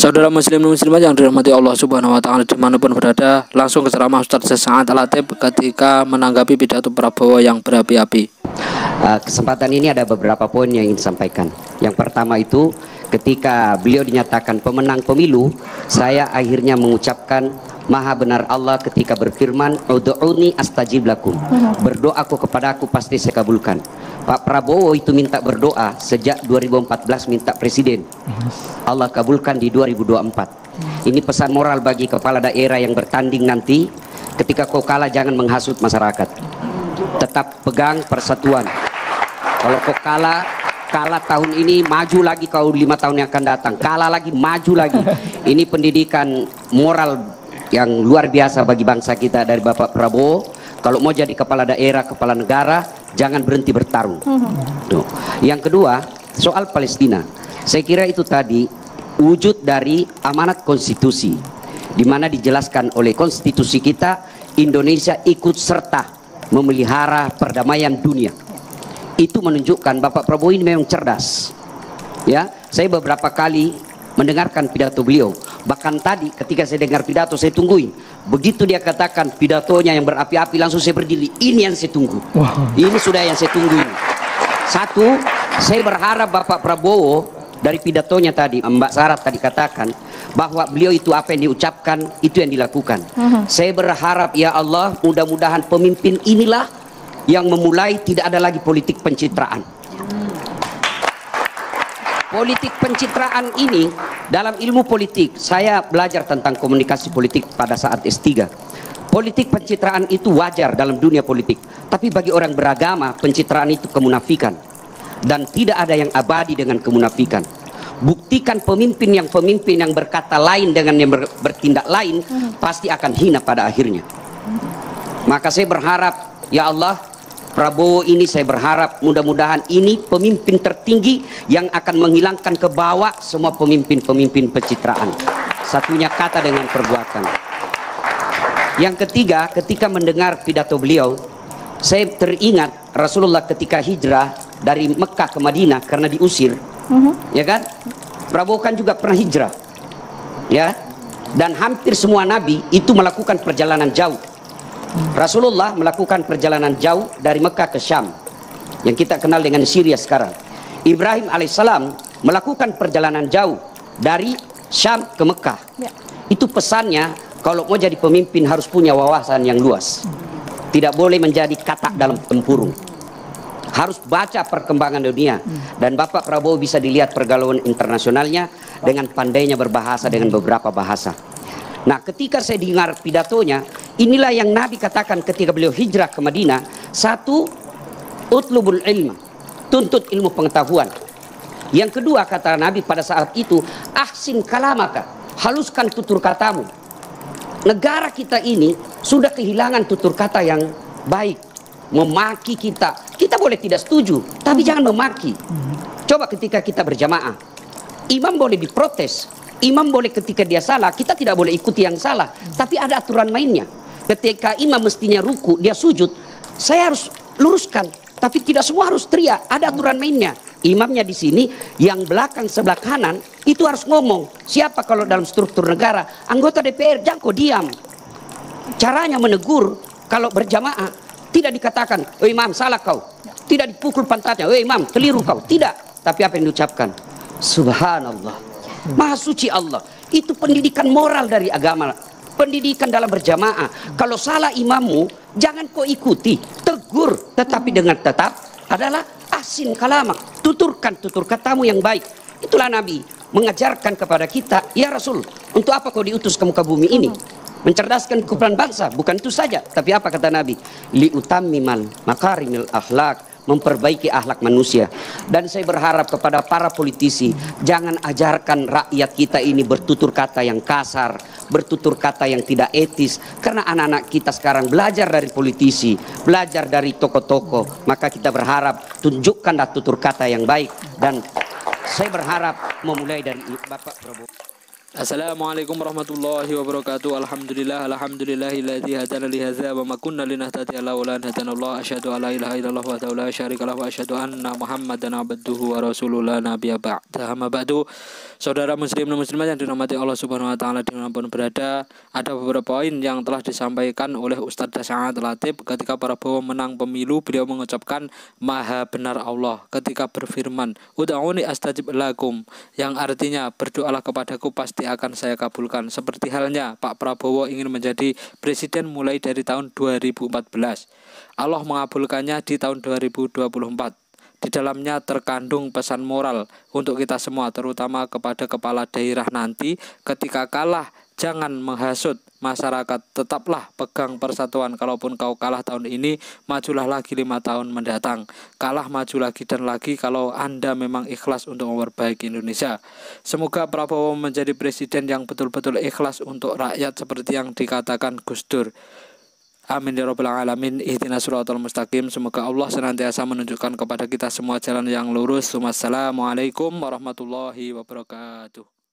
Saudara muslim dan muslimat yang dirahmati Allah Subhanahu wa taala dimanapun berada, langsung ke ceramah Ustaz Sesaat Al-Latif ketika menanggapi pidato Prabowo yang berapi-api. Kesempatan ini ada beberapa poin yang ingin disampaikan. Yang pertama itu ketika beliau dinyatakan pemenang pemilu, saya akhirnya mengucapkan Maha benar Allah ketika berfirman, "Ud'uni astajib lakum." Berdoaku kepadaku pasti saya kabulkan. Pak Prabowo itu minta berdoa sejak 2014 minta presiden. Allah kabulkan di 2024. Ini pesan moral bagi kepala daerah yang bertanding nanti. Ketika kau kalah jangan menghasut masyarakat. Tetap pegang persatuan. Kalau kau kalah tahun ini, maju lagi kau 5 tahun yang akan datang. Kalah lagi, maju lagi. Ini pendidikan moral yang luar biasa bagi bangsa kita dari Bapak Prabowo. Kalau mau jadi kepala daerah, kepala negara, jangan berhenti bertarung. Tuh. Yang kedua, soal Palestina. Saya kira itu tadi wujud dari amanat konstitusi, di mana dijelaskan oleh konstitusi kita, Indonesia ikut serta memelihara perdamaian dunia. Itu menunjukkan Bapak Prabowo ini memang cerdas. Ya, saya beberapa kali mendengarkan pidato beliau. Bahkan tadi ketika saya dengar pidato saya tungguin. Begitu dia katakan pidatonya yang berapi-api, langsung saya berdiri. Ini yang saya tunggu. Ini sudah yang saya tunggu ini. Satu, saya berharap Bapak Prabowo dari pidatonya tadi, Mbak Sarah tadi katakan bahwa beliau itu apa yang diucapkan itu yang dilakukan. Saya berharap ya Allah, mudah-mudahan pemimpin inilah yang memulai tidak ada lagi politik pencitraan. Politik pencitraan ini dalam ilmu politik, saya belajar tentang komunikasi politik pada saat S3. Politik pencitraan itu wajar dalam dunia politik, tapi bagi orang beragama pencitraan itu kemunafikan, dan tidak ada yang abadi dengan kemunafikan. Buktikan pemimpin yang berkata lain dengan yang bertindak lain pasti akan hina pada akhirnya. Maka saya berharap ya Allah, Prabowo ini saya berharap mudah-mudahan ini pemimpin tertinggi yang akan menghilangkan ke bawah semua pemimpin-pemimpin pencitraan. Satunya kata dengan perbuatan. Yang ketiga, ketika mendengar pidato beliau, saya teringat Rasulullah ketika hijrah dari Mekah ke Madinah karena diusir. Ya kan? Prabowo kan juga pernah hijrah. Ya. Dan hampir semua nabi itu melakukan perjalanan jauh. Rasulullah melakukan perjalanan jauh dari Mekah ke Syam yang kita kenal dengan Syria sekarang. Ibrahim alaihissalam melakukan perjalanan jauh dari Syam ke Mekah. Itu pesannya, kalau mau jadi pemimpin harus punya wawasan yang luas. Tidak boleh menjadi katak dalam tempurung. Harus baca perkembangan dunia. Dan Bapak Prabowo bisa dilihat pergaulan internasionalnya dengan pandainya berbahasa dengan beberapa bahasa. Nah, ketika saya dengar pidatonya, inilah yang Nabi katakan ketika beliau hijrah ke Madinah. Satu, utlubul ilma, tuntut ilmu pengetahuan. Yang kedua kata Nabi pada saat itu, ahsin kalamaka, haluskan tutur katamu. Negara kita ini sudah kehilangan tutur kata yang baik. Memaki kita boleh tidak setuju, tapi jangan memaki. Coba ketika kita berjamaah, imam boleh diprotes. Imam boleh ketika dia salah, kita tidak boleh ikuti yang salah. Tapi ada aturan mainnya. Ketika imam mestinya ruku, dia sujud, saya harus luruskan. Tapi tidak semua harus teriak, ada aturan mainnya. Imamnya di sini, yang belakang sebelah kanan, itu harus ngomong. Siapa kalau dalam struktur negara, anggota DPR, jangan kau diam. Caranya menegur, kalau berjamaah, tidak dikatakan, "Oh imam, salah kau." Tidak dipukul pantatnya, "Oh imam, keliru kau." Tidak. Tapi apa yang diucapkan? Subhanallah. Maha suci Allah. Itu pendidikan moral dari agama. Pendidikan dalam berjamaah. Kalau salah imammu, jangan kau ikuti, tegur, tetapi dengan tetap adalah asin kalamak. Tuturkan tutur katamu yang baik. Itulah Nabi mengajarkan kepada kita, ya Rasul, untuk apa kau diutus ke muka bumi ini? Mencerdaskan kehidupan bangsa, bukan itu saja. Tapi apa kata Nabi? Liutammimal makarimil akhlak, memperbaiki akhlak manusia. Dan saya berharap kepada para politisi, jangan ajarkan rakyat kita ini bertutur kata yang kasar, bertutur kata yang tidak etis. Karena anak-anak kita sekarang belajar dari politisi, belajar dari tokoh-tokoh. Maka kita berharap tunjukkanlah tutur kata yang baik. Dan saya berharap memulai dari Bapak Prabowo. Assalamualaikum warahmatullahi wabarakatuh. Alhamdulillahilladzi hadana li hadza wa ma kunna linahtadiya laula an hadanallah. Asyhadu an la ilaha illallah wa la syarika lahu wa asyhadu anna Muhammadan abduhu wa rasuluhu la nabiyya ba'da. Amma ba'du. Saudara muslim dan muslimat yang dirahmati Allah Subhanahu wa taala dimanapun berada, ada beberapa poin yang telah disampaikan oleh Ustadz Sa'ad Latif ketika Prabowo menang pemilu. Beliau mengucapkan Maha benar Allah ketika berfirman, "Ud'uni astajib lakum," yang artinya berdoalah kepadaku pasti akan saya kabulkan. Seperti halnya Pak Prabowo ingin menjadi presiden mulai dari tahun 2014. Allah mengabulkannya di tahun 2024. Di dalamnya terkandung pesan moral untuk kita semua, terutama kepada kepala daerah nanti. Ketika kalah, jangan menghasut masyarakat, tetaplah pegang persatuan. Kalaupun kau kalah tahun ini, majulah lagi 5 tahun mendatang. Kalah, maju lagi dan lagi kalau Anda memang ikhlas untuk memperbaiki Indonesia. Semoga Prabowo menjadi presiden yang betul-betul ikhlas untuk rakyat seperti yang dikatakan Gus Dur. Amin ya rabbal alamin. Ihdinas shiratal mustaqim. Semoga Allah senantiasa menunjukkan kepada kita semua jalan yang lurus. Wassalamualaikum warahmatullahi wabarakatuh.